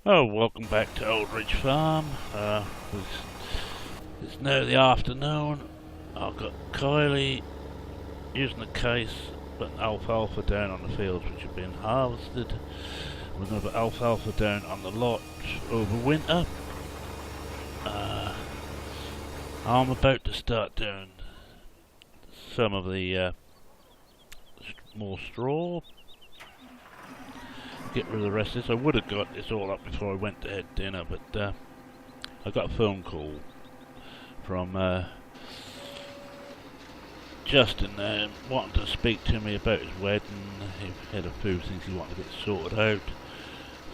Oh, welcome back to Old Ridge Farm. It's now the afternoon. I've got Kylie using the case, putting alfalfa down on the fields which have been harvested. We're going to put alfalfa down on the lot over winter. I'm about to start doing some of the more straw. Get rid of the rest of this. I would have got this all up before I went to have dinner, but I got a phone call from Justin wanting to speak to me about his wedding. He had a few things he wanted to get sorted out.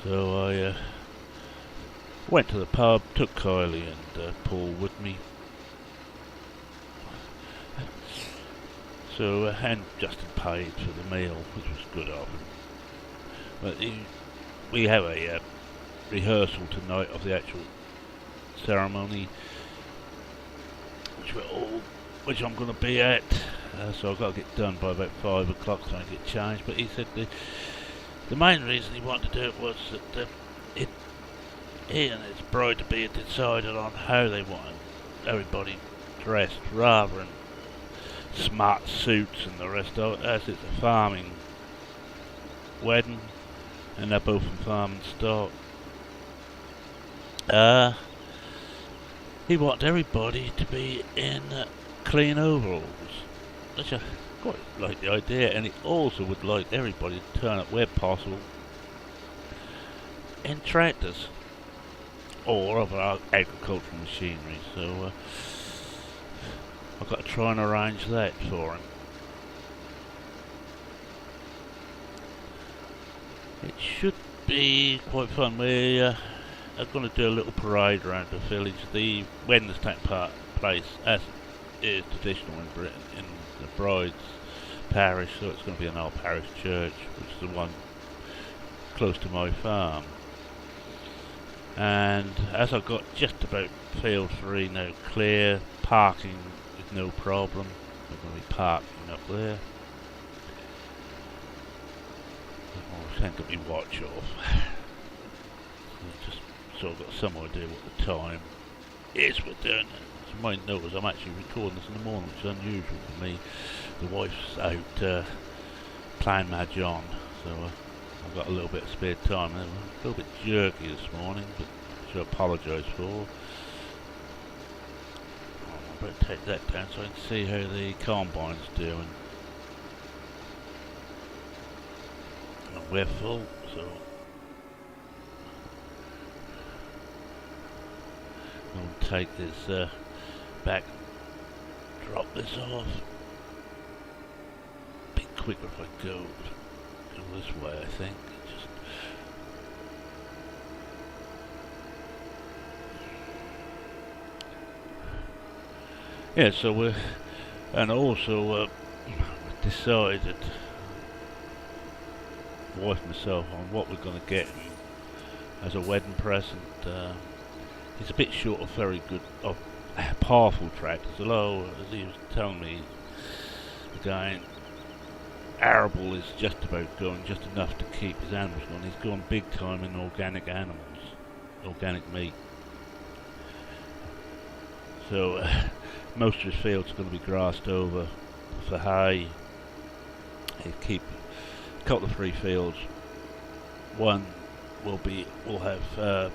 So I went to the pub, took Kylie and Paul with me. So and Justin paid for the meal, which was good of him. But we have a rehearsal tonight of the actual ceremony, which I'm going to be at. So I've got to get done by about 5 o'clock so I can get changed. But he said the main reason he wanted to do it was that he and his bride-to-be had decided on how they wanted everybody dressed, rather than smart suits and the rest of it, as it's a farming wedding and they're both from farming stock. He wanted everybody to be in clean overalls, which I quite like the idea, and he also would like everybody to turn up where possible in tractors or other agricultural machinery. So I've got to try and arrange that for him. It should be quite fun. We are going to do a little parade around the village. The wedding's taking place, as is traditional in Britain, in the bride's parish, so it's going to be an old parish church, which is the one close to my farm. And as I've got just about field 3 now clear, parking is no problem. We're going to be parking up there. I'll tend to be watch off. Just so I've got some idea what the time is we're doing. As you might notice, I'm actually recording this in the morning, which is unusual for me. The wife's out playing mahjong, so I've got a little bit of spare time. I'm a little bit jerky this morning, but which I apologise for. I'm about to take that down so I can see how the combine's doing. And we're full, so I'll take this back, drop this off. Be quicker if I go this way, I think. Yeah, so we're, and also decided, wife and myself, on what we're going to get him as a wedding present. He's a bit short of very good, of powerful tractors, although, as he was telling me, again, arable is just about going just enough to keep his animals going. He's gone big time in organic animals, organic meat. So most of his fields are going to be grassed over for hay. He'll keep a couple of 3 fields. One will have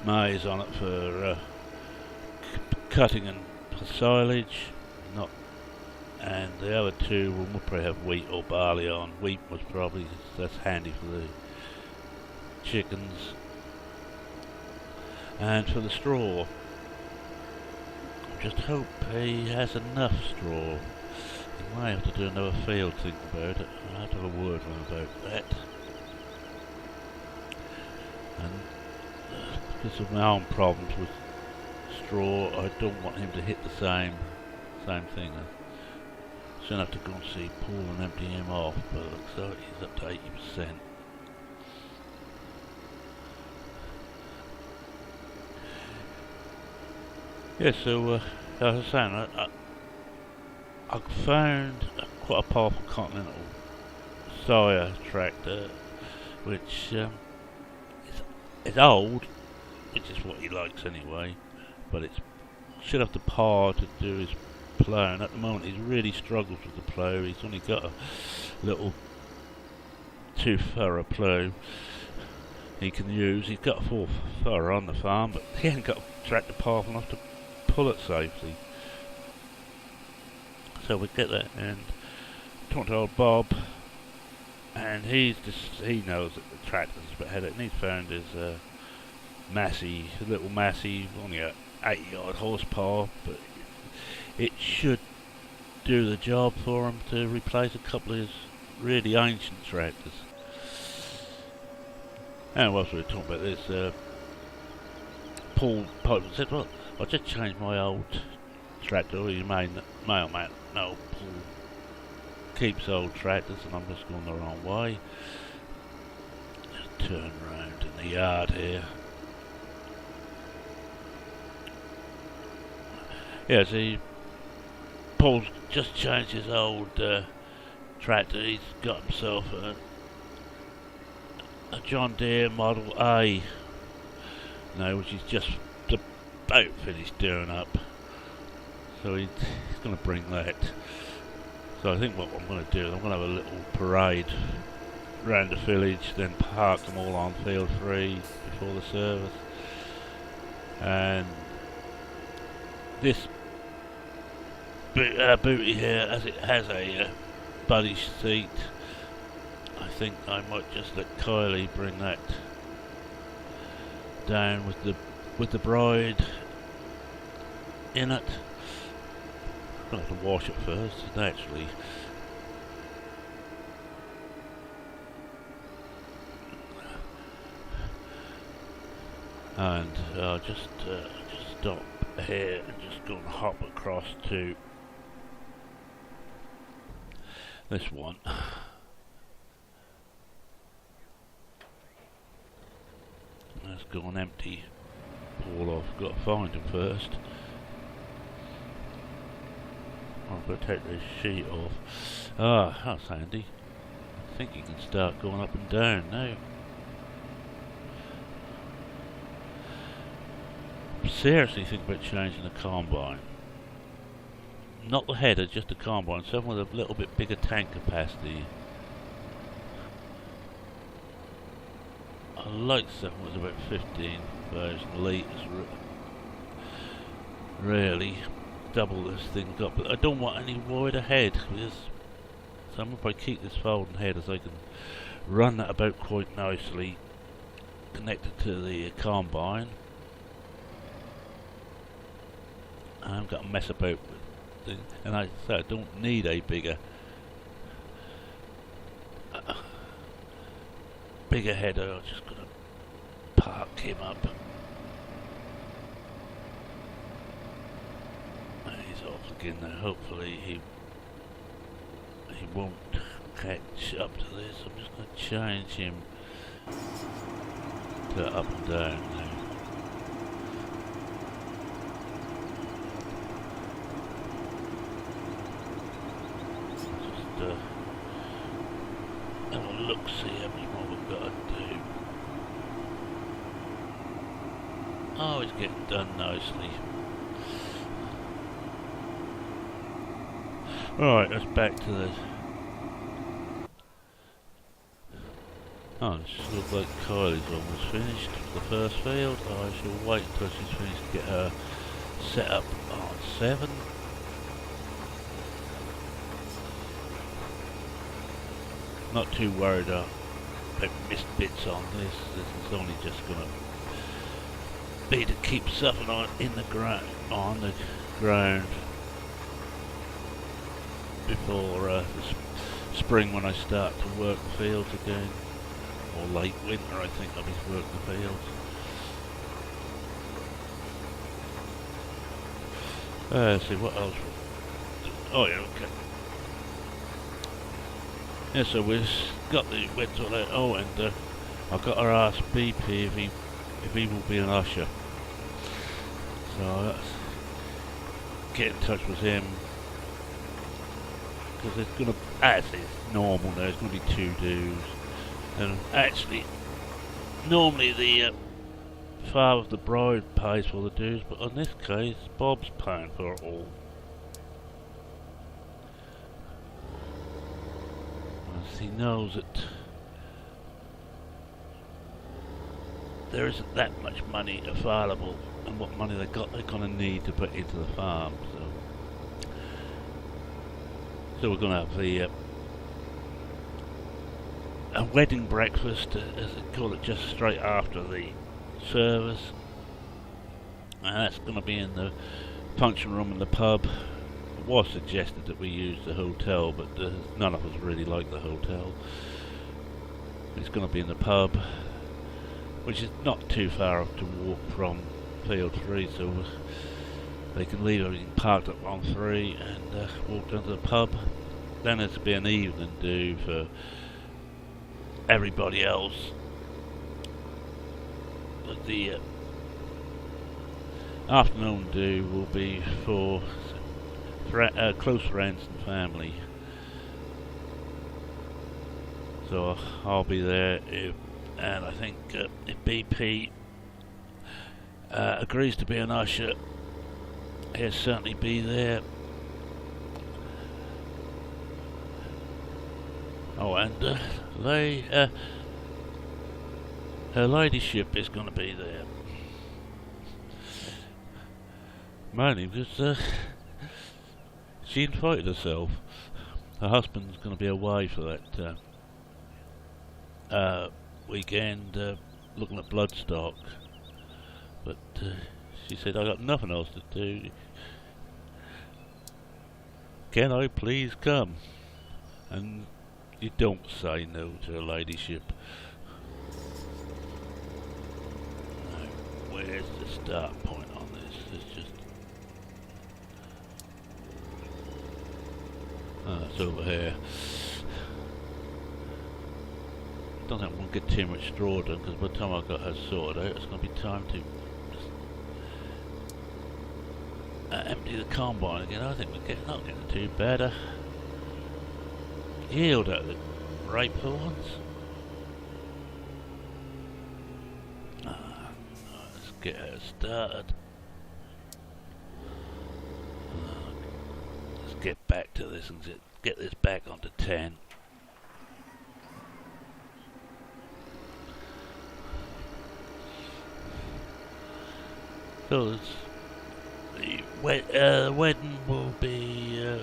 maize on it for cutting and silage, and the other 2 will probably have wheat or barley on. Wheat was probably, that's handy for the chickens. And for the straw, just hope he has enough straw. He might have to do another field, think about it. I'll have to have a word with him about that. And because of my own problems with straw, I don't want him to hit the same thing. I soon have to go and see Paul and empty him off, but it looks like he's up to 80%. Yeah, so as I was saying, I found quite a powerful Continental Sire tractor, which is It's old, which is what he likes anyway, but it should have the power to do his plough, and at the moment he really struggles with the plough. He's only got a little 2-furrow plough he can use. He's got a 4-furrow on the farm, but he ain't got a tractor powerful enough to pull it safely. So we get that and talk to old Bob, and he knows that the tractor's a bit headache, and he's found his little Massey, only a 80-odd horsepower, but it should do the job for him to replace a couple of his really ancient tractors. And whilst we were talking about this, Paul said, well, I just changed my old tractor. You may or may not know, Paul keeps old tractors, and I'm just going the wrong way. Just turn round in the yard here. Yeah, see, Paul's just changed his old tractor. He's got himself a John Deere Model A now, which he's just about finished doing up. So he's going to bring that. So I think what I'm going to do is I'm going to have a little parade around the village, then park them all on field 3 before the service. And this booty here, as it has a buddy seat, I think I might just let Kylie bring that down with the bride in it. I'm going to have to wash it first, naturally. And I'll just stop here and just go and hop across to this one. Let's go and empty Paul off. Got to find him first. I'm going to take this sheet off. Ah, that's handy. I think you can start going up and down now. Seriously think about changing the combine. Not the header, just the combine. Something with a little bit bigger tank capacity. I like something with about 15,000 litres. Really, double this thing up. But I don't want any wider head, because if I keep this folding head, as I can run that about quite nicely, connected to the combine. I haven't got to mess about with things, and I don't need a bigger header. I'm just gonna park him up. And he's off again now. Hopefully he won't catch up to this. I'm just gonna change him to up and down now. Have a look, see how much more we've got to do. Oh, it's getting done nicely. Right, let's back to the... Oh, it looks like Kylie's almost finished the first field. I shall wait until she's finished to get her set up on 7. Not too worried about missed bits on this. This is only just going to be to keep something on the ground before the spring, when I start to work the fields again, or late winter. I think I'll be working the fields. Let's see what else. Oh yeah, okay. Yeah, so we've got the went to that. Oh, and I've got to ask BP if he will be an usher. So let's get in touch with him, because it's gonna, as is normal now, it's gonna be 2 dues, and actually, normally the father of the bride pays for the dues, but in this case, Bob's paying for it all. As he knows that there isn't that much money available, and what money they got they're going to need to put into the farm. So we're going to have the a wedding breakfast, as they call it, just straight after the service, and that's going to be in the function room in the pub. It was suggested that we use the hotel, but none of us really like the hotel. It's going to be in the pub, which is not too far off to walk from Field 3, so they can leave everything parked up on 3 and walk down to the pub. Then there's to be an evening do for everybody else. But the afternoon do will be for close friends and family. So I'll be there, and I think if BP agrees to be an usher, he'll certainly be there. Oh, and her ladyship is going to be there. Mainly because she invited herself. Her husband's going to be away for that weekend, looking at bloodstock. But she said, I got nothing else to do. Can I please come? And you don't say no to her ladyship. Now, where's the start point on this? It's just... it's over here. Don't think I want to get too much straw done, because by the time I've got her sorted out, it's going to be time to empty the combine again. I think we're not getting too bad. Yield out the rape for once. Let's get her started. Let's get back to this and get this back onto 10. So the wedding will be, I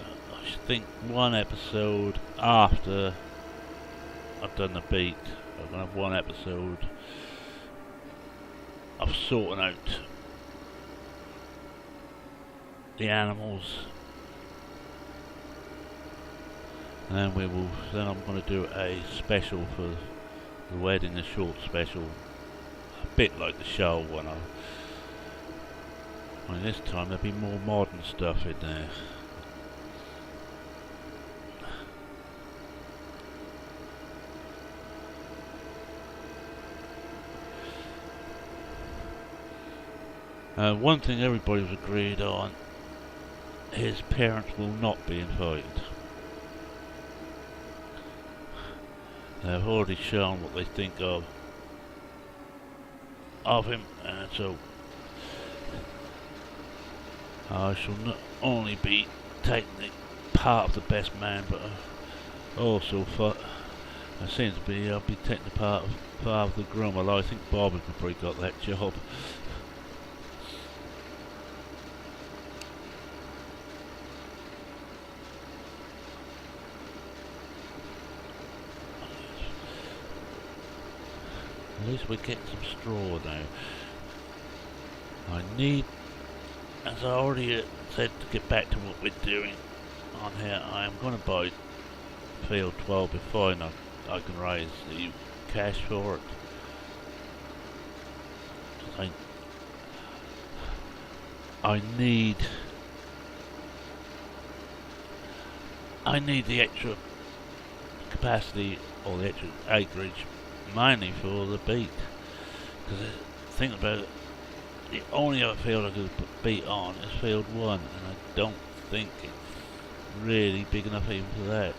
should think, one episode after I've done the beat. I'm going to have one episode of sorting out the animals, and then I'm going to do a special for the wedding, a short special, a bit like the show one. Only this time there'll be more modern stuff in there. One thing everybody's agreed on, his parents will not be invited. They've already shown what they think of him, and so I shall not only be taking the part of the best man, but also I seem to be I'll be taking the part of the groom. Although I think Bob has probably got that job. At least we're getting some straw now. I need, as I already said, to get back to what we're doing on here, I am going to buy Field 12 before I can raise the cash for it. I need the extra capacity, or the extra acreage, mainly for the beat. Because think about it, the only other field I could put beat on is Field 1, and I don't think it's really big enough even for that.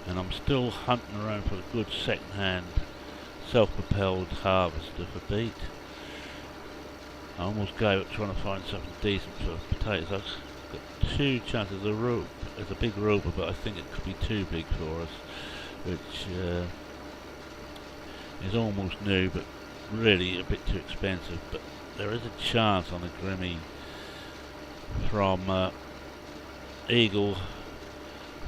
And I'm still hunting around for a good second-hand self-propelled harvester for beet. I almost gave up trying to find something decent for potatoes. I've got two chances. There's a big rover, but I think it could be too big for us, which is almost new, but really a bit too expensive. But there is a chance on the Grimmy from Eagle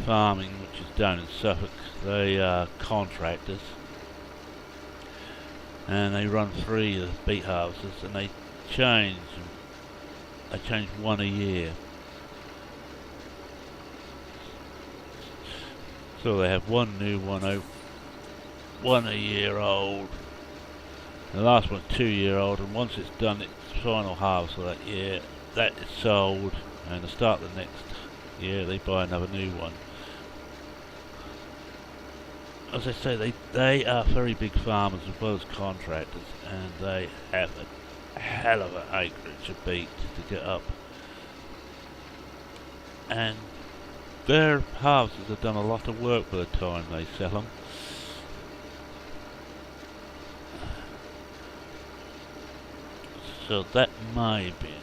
Farming, which is down in Suffolk. They are contractors, and they run 3 of the beet harvesters, and they change one a year. So they have one new, one out, one a year old. The last one's 2 year old, and once it's done its final harvest of that year, that is sold, and to start the next year they buy another new one. As I say, they are very big farmers as well as contractors, and they have a hell of an acreage of beet to get up. And their harvesters have done a lot of work by the time they sell them. So that may be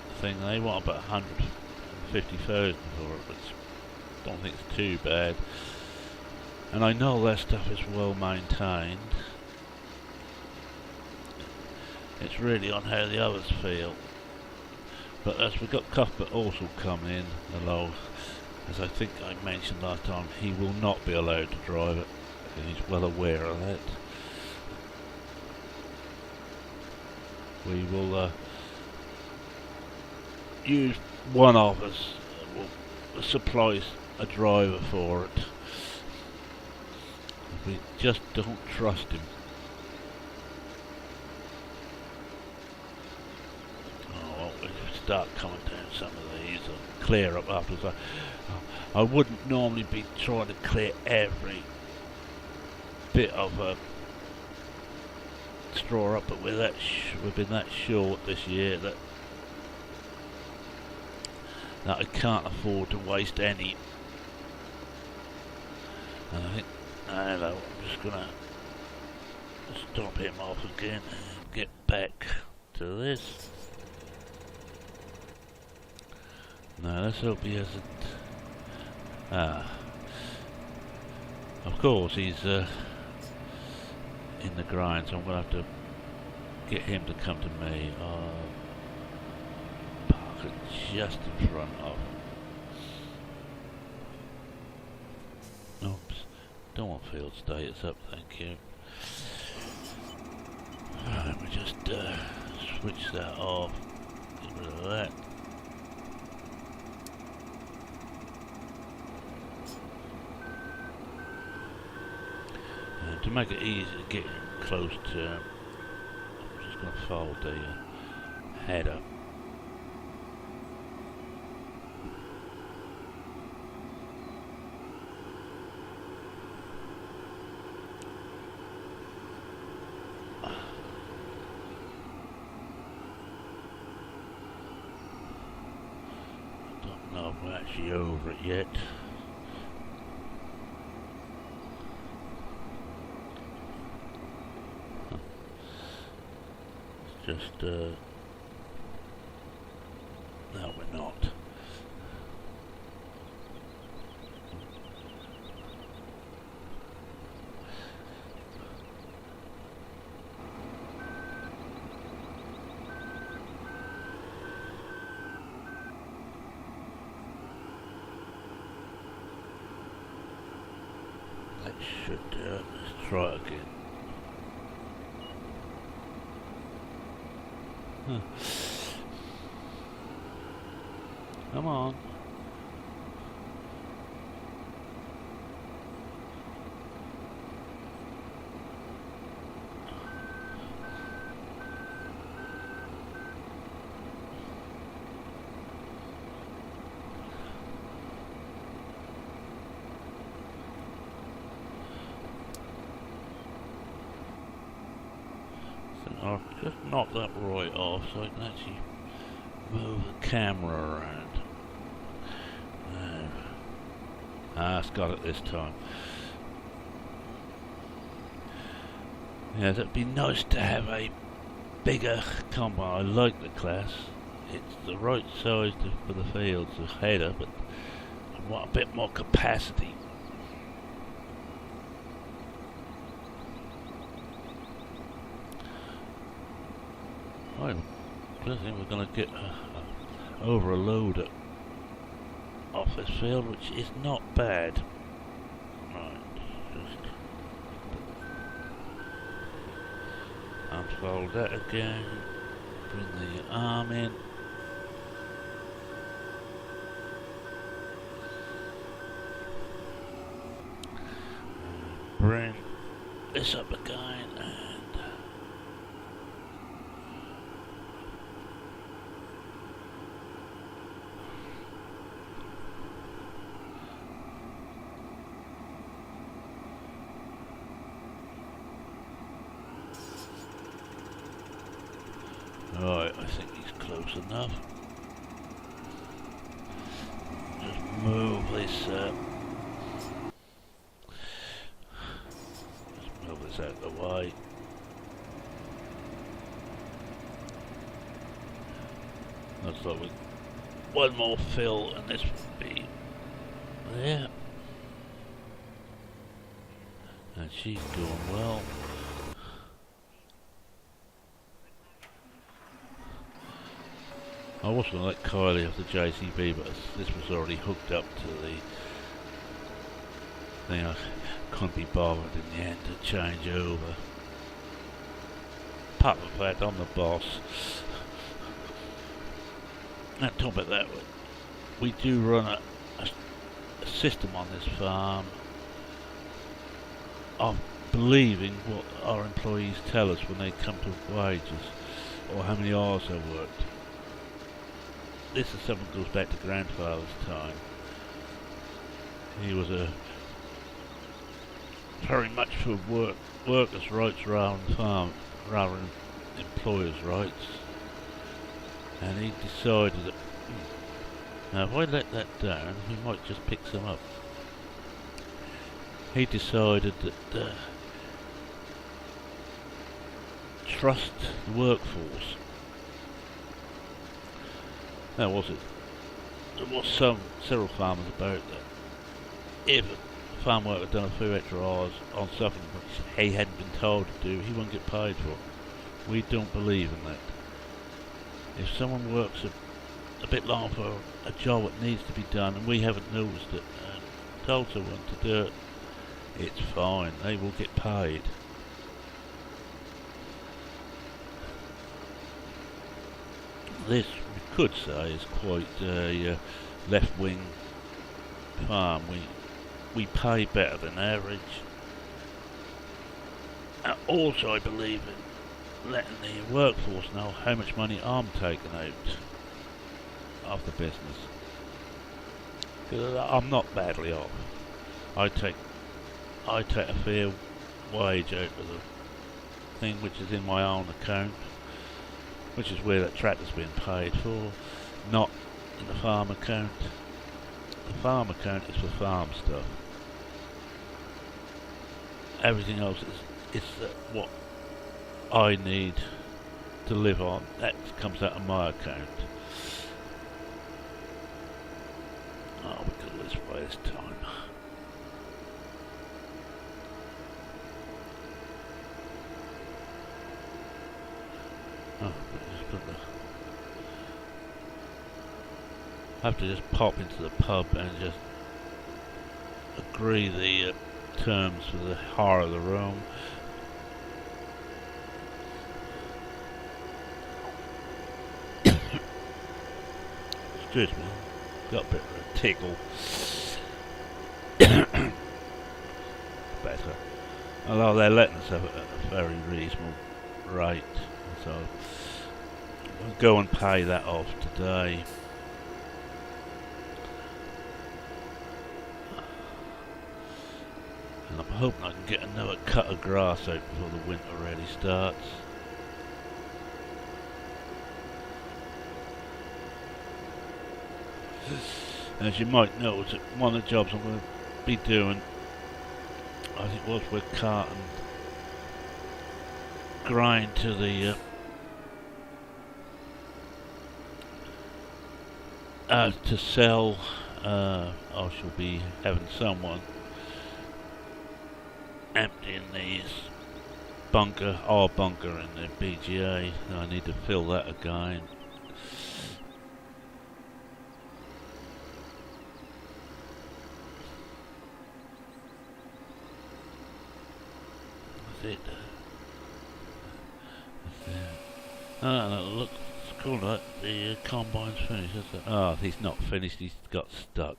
the thing. They want about 150,000 for it, which I don't think it's too bad. And I know their stuff is well maintained. It's really on how the others feel. But as we've got Cuthbert also coming in along, as I think I mentioned last time, he will not be allowed to drive it, and he's well aware of that. We will use one of us, will supply a driver for it. We just don't trust him. Oh, we'll start coming down some of these and clear up afterwards. I wouldn't normally be trying to clear every bit of straw up, but we've been that short this year that I can't afford to waste any. And I think, hello, I'm just gonna stop him off again and get back to this. Now let's hope he hasn't. Of course he's in the grind, so I'm gonna have to get him to come to me. Park it just in front of him. Oops, don't want field status up, thank you. Let me just switch that off, get rid of that. To make it easy to get close to, I'm just going to fold the header. I don't know if we're actually over it yet. Just, no, we're not. That should do it. Let's try it again. Huh. Come on. I'll just knock that right off so I can actually move the camera around. It's got it this time. Yes, it'd be nice to have a bigger combine. I like the class. It's the right size for the fields, the header, but I want a bit more capacity. I don't think we're going to get over a load off this field, which is not bad. Right, just unfold that again, bring the arm in. Bring this up again and right, I think he's close enough. Just move this out of the way. Looks like one more fill and this will be there. And she's doing well. I was going to let Kylie have the JCB, but this was already hooked up to the thing. I couldn't be bothered in the end to change over. Apart from the fact I'm the boss. On top of that, we do run a system on this farm of believing what our employees tell us when they come to wages or how many hours they worked. This is something that goes back to grandfather's time. He was a very much for workers' rights rather than employers' rights. And he decided that now if I let that down, he might just pick some up. He decided that trust the workforce. Now was it? There was several farmers about that. If a farm worker had done a few extra hours on something which he hadn't been told to do, he wouldn't get paid for it. We don't believe in that. If someone works a bit long for a job that needs to be done and we haven't noticed it and told someone to do it, it's fine, they will get paid. This, we could say, is quite a left-wing farm. We pay better than average. And also I believe in letting the workforce know how much money I'm taking out of the business. Because I'm not badly off. I take a fair wage out of the thing which is in my own account, which is where that tractor's being paid for, not in the farm account. The farm account is for farm stuff. Everything else is what I need to live on. That comes out of my account. Oh, we got this way this time. Oh, I have to just pop into the pub and just agree the terms for the hire of the room. Excuse me, got a bit of a tickle. Better. Although they're letting us have a very reasonable rate, so I'll go and pay that off today. And I'm hoping I can get another cut of grass out before the winter really starts. As you might notice, one of the jobs I'm going to be doing, I think was with carting grind to the to sell. I shall be having someone emptying our bunker in the BGA. I need to fill that again. That's it. No, look, it's cool, right? The combine's finished. Oh, he's not finished, he's got stuck.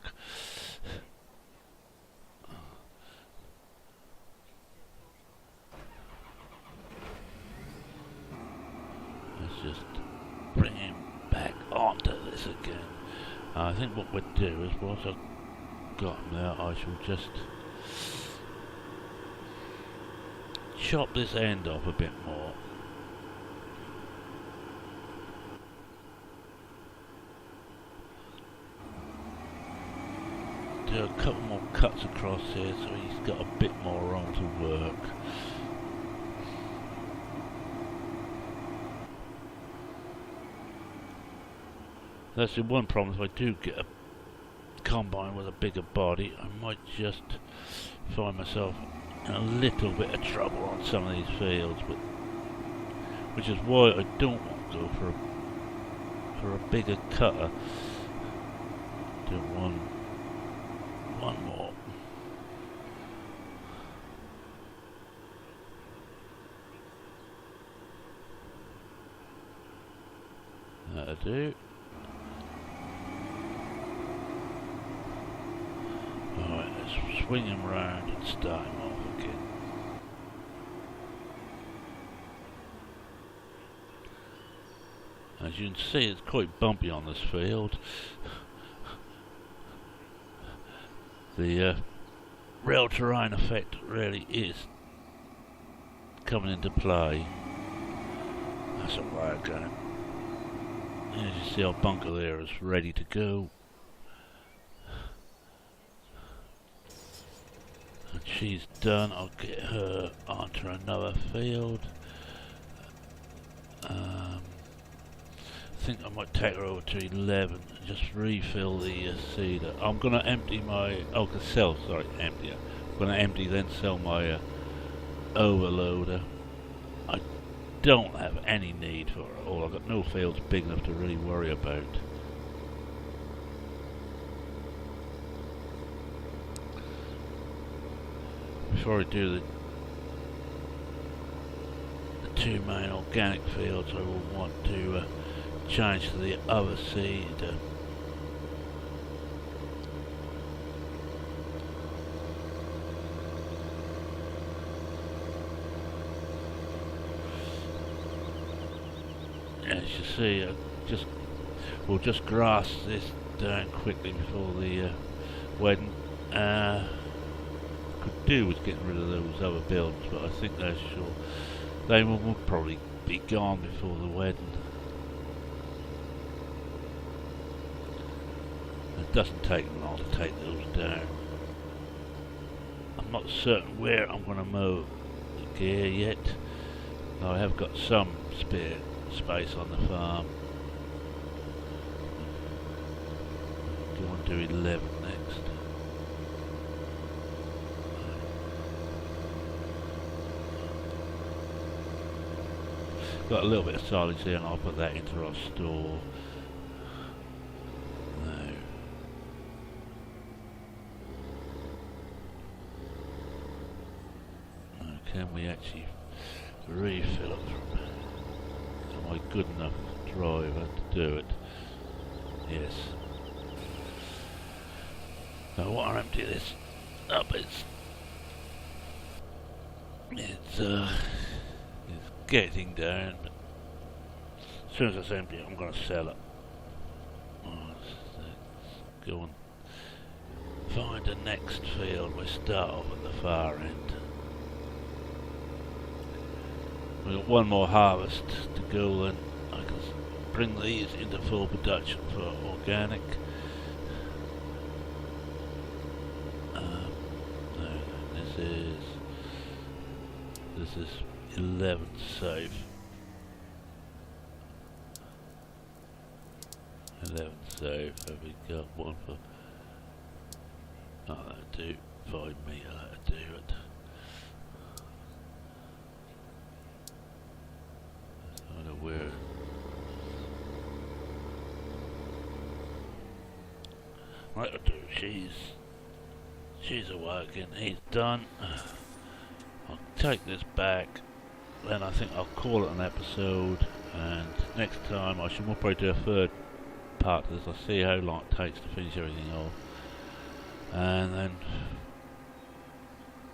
Let's just bring him back onto this again. I think what we'll do is, once I've got him there, I shall just chop this end off a bit more. Do a couple more cuts across here so he's got a bit more room to work. That's the one problem. If I do get a combine with a bigger body, I might just find myself in a little bit of trouble on some of these fields, but which is why I don't want to go for a bigger cutter. Do one more. That'll do. Alright, let's swing him round and start him off again. As you can see, it's quite bumpy on this field. The real terrain effect really is coming into play. That's a way of going. As you see, our bunker there is ready to go. And she's done. I'll get her onto another field. I think I might take her over to 11 and just refill the seeder. I'm going to empty my... I'm going to empty then sell my overloader. I don't have any need for it all. I've got no fields big enough to really worry about. Before I do the two main organic fields, I will want to change to the other seed. As you see, we'll just grass this down quickly before the wedding. Could do with getting rid of those other buildings, but I think they will probably be gone before the wedding. It doesn't take long to take those down. I'm not certain where I'm going to mow the gear yet. I have got some spare space on the farm. Do you want to do 11 next? Got a little bit of silage there, and I'll put that into our store. Can we actually refill it? Am I good enough driver to do it? Yes. I want to empty this up. It's getting down, but as soon as it's empty, I'm going to sell it. Let's go and find the next field. We start off at the far end. We've got one more harvest to go, and I can bring these into full production for organic. No, this is 11 save. 11 save. Have we got one for? Oh, that'll do. 5 metre, that'll do it. I don't know where. Right, I'll do. She's awoken. He's done. I'll take this back. Then I think I'll call it an episode. And next time I should probably do a third part to this. I'll see how long it takes to finish everything off. And then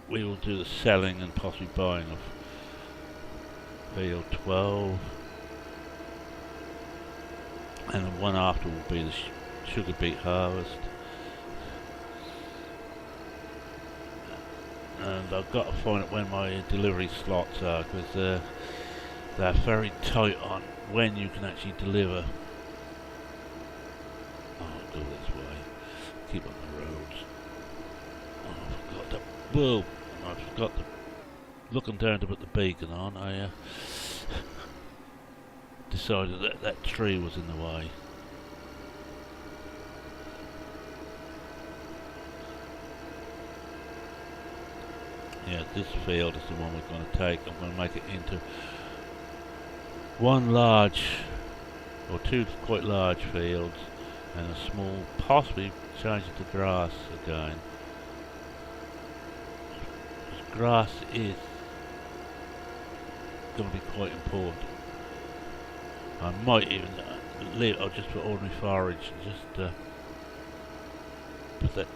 we will do the selling and possibly buying of field 12. And the one after will be the sugar beet harvest. And I've got to find out when my delivery slots are, because they're very tight on when you can actually deliver. Oh, I'll go this way. Keep on the roads. Oh, I forgot to. Whoa! I forgot to. Looking down to put the beacon on, I decided that that tree was in the way. Yeah, this field is the one we're going to take. I'm going to make it into one large, or two quite large fields, and a small, possibly change it to grass again. Grass is going to be quite important. I might even leave. I'll just put ordinary forage and just put that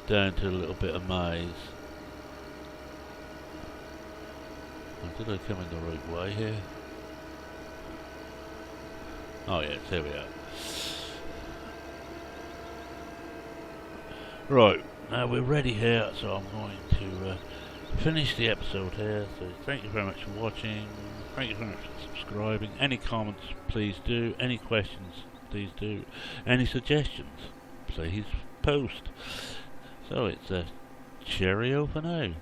down to a little bit of maize. Did I come in the right way here? Oh yes, here we are. Right, now we're ready here, so I'm going to finish the episode here. So thank you very much for watching. Thank you very much for subscribing. Any comments, please do. Any questions, please do. Any suggestions, please post. So it's a cheerio for now.